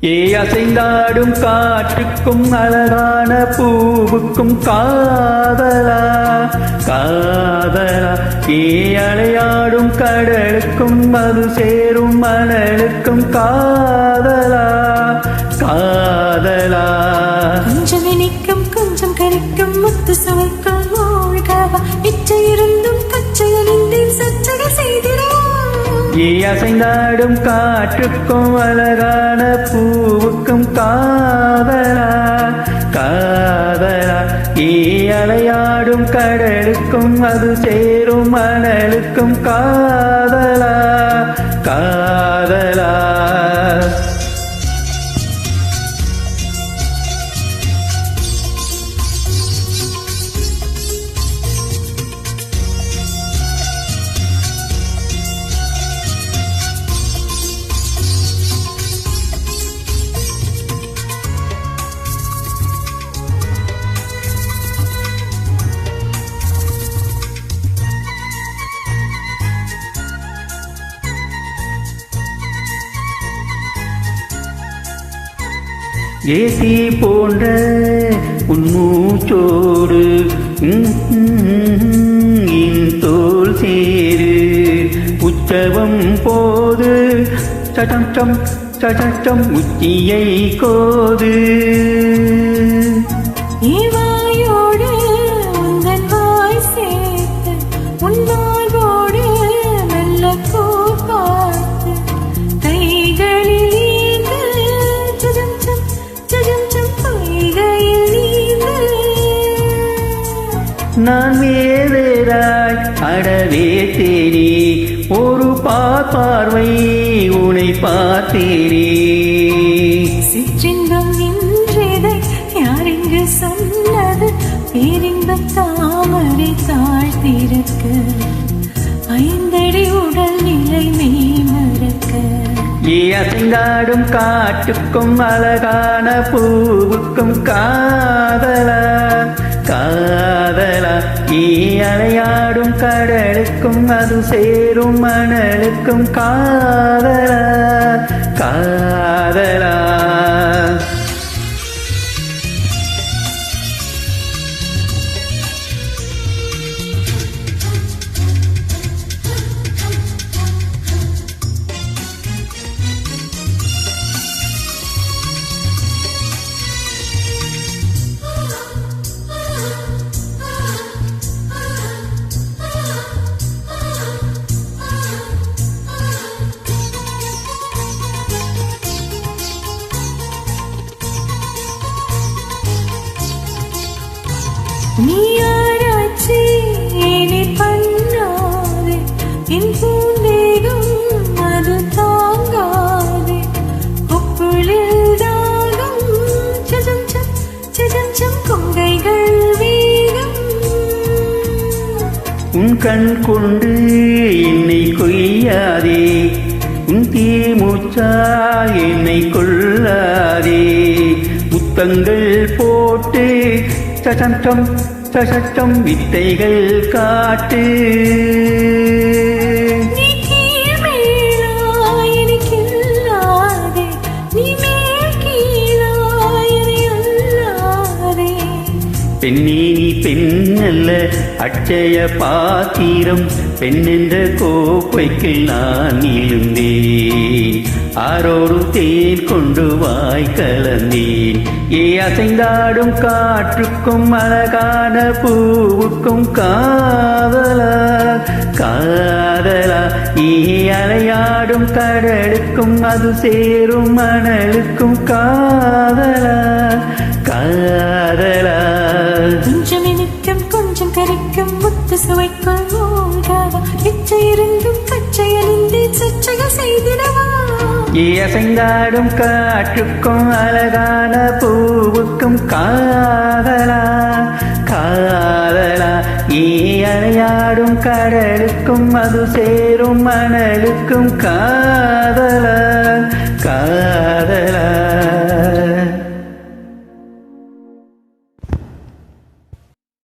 அசைந்தாடும் காற்றுக்கும் அழகான பூவுக்கும் காதலா காதலா அலையாடும் கடலுக்கும் அது சேரும் மணலுக்கும் காதலா காதலா கொஞ்சம் இனிக்கும் கொஞ்சம் கரிக்கும் முத்து சுவைக்கும் மூழ்கவா இச்சை இருந்தும் பச்சையலின் சச்சகை செய்திடா அசைந்தாடும் காற்றுக்கும் அழகான பூவுக்கும் காதலா காதலா அலையாடும் கடலுக்கும் அது சேரும் மணலுக்கும் காதலா காதலா ஏசி போன்ற உன்மூச்சோடு தோல் சேரு உற்சவம் போது சடம் சடம் உச்சியை கோது இவாயோடு உந்தன் வாய் சேர்த்து உன்னாவோடு மெல்ல பார்த்து கைகளில் நான் வேறாய் அடவே தேனே ஒரு பார்வை உனை பார்த்தேனே சிற்றின்பம் இன்றதை யாரெங்கு சொன்னது பேரின்பம் தாமரை தாழ்த்திருக்க ஐந்தடி உடல் நிலை மெய்மறக்க அசைந்தாடும் காட்டுக்கும் அழகான பூவுக்கும் காதலா காதலா அலையாடும் கடலுக்கும் அது சேரும் மணலுக்கும் காதலா காதலா நீ ஆராய்ச்சி இனி பண்ணாதே என் பூந்தேகம் அது தாங்காதே கொப்புளில் தாகம் சஜம் கொங்கைகள் வேகம் உன் கண் கொண்டு என்னை கொய்யாதே உன் தீமுச்சால் என்னை கொள்ளாதே முத்தங்கள் போட்டு சட்டம் வித்தைகள் காட்டு நீ கீழ் மேலாய் எனக்கில்லாதே நீ மேல் கீழாய் என்னை அல்லாதே பெண்ணே நீ பெண்ணல்ல அட்சய பாத்திரம் பெண்ணென்ற கோப்பைக்கு நான் இருந்தேன் ஆரோடு தேன் கொண்டு வாய் கலந்தேன் அசைந்தாடும் காற்றுக்கும் அழகான பூவுக்கும் காதலா காதலா அலையாடும் கடலுக்கும் அது சேரும் மணலுக்கும் காதலா காதலா கொஞ்சம் இனிக்கும் கொஞ்சம் கரிக்கும் முத்து சுவைக்குள் மூழ்கவா இச்சை இருந்தும் பச்சையலிந்து சச்சைகள் செய்திடவா அசைந்தாடும் காற்றுக்கும் அழகான பூவுக்கும் காதலா காதலா அலையாடும் கடலுக்கும் அது சேரும் மணலுக்கும் காதலா